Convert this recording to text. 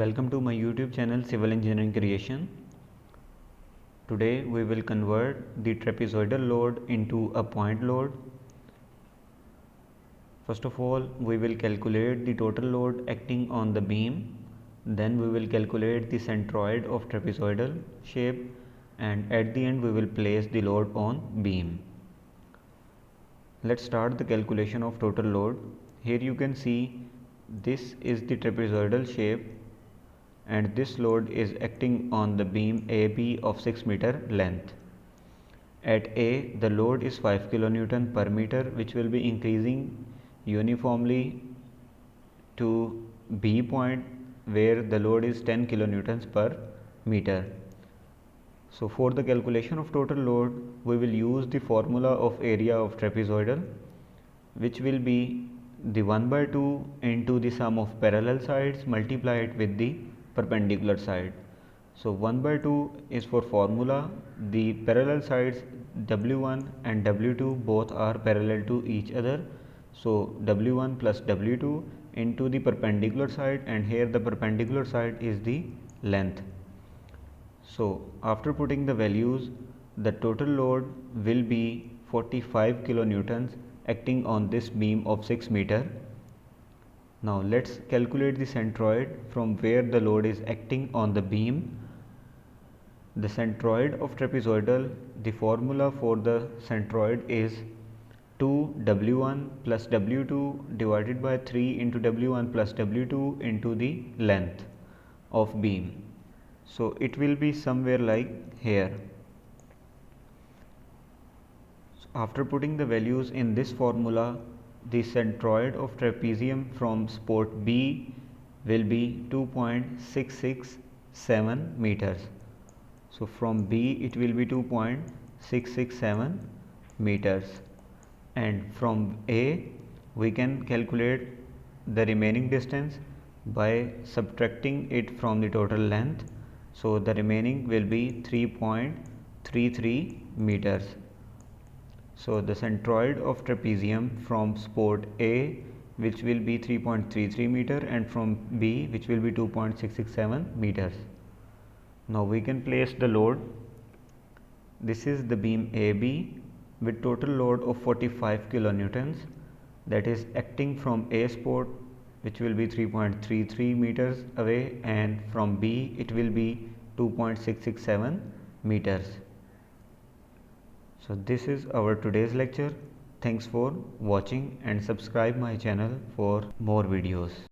Welcome to my YouTube channel Civil Engineering Creation. Today we will convert the trapezoidal load into a point load. First of all, we will calculate the total load acting on the beam. Then we will calculate the centroid of trapezoidal shape, and at the end we will place the load on beam. Let's start the calculation of total load. Here you can see this is the trapezoidal shape and this load is acting on the beam AB of 6 meter length. At A, the load is 5 kN per meter, which will be increasing uniformly to B point where the load is 10 kN per meter. So for the calculation of total load, we will use the formula of area of trapezoidal, which will be the 1/2 into the sum of parallel sides multiplied with the perpendicular side. So 1/2 is for formula. The parallel sides W1 and W2 both are parallel to each other. So W1 plus W2 into the perpendicular side, and here the perpendicular side is the length. So after putting the values, the total load will be 45 kilonewtons acting on this beam of 6 meter. Now let's calculate the centroid from where the load is acting on the beam. The centroid of trapezoidal, the formula for the centroid is 2W1 plus W2 divided by 3 into W1 plus W2 into the length of beam. So it will be somewhere like here. So after putting the values in this formula, the centroid of trapezium from support B will be 2.667 meters. So from B it will be 2.667 meters, and from A we can calculate the remaining distance by subtracting it from the total length. So the remaining will be 3.33 meters. So the centroid of trapezium from support A, which will be 3.33 meter, and from B, which will be 2.667 meters. Now we can place the load. This is the beam AB with total load of 45 kilonewtons, that is acting from A support, which will be 3.33 meters away, and from B it will be 2.667 meters. So this is our today's lecture. Thanks for watching and subscribe my channel for more videos.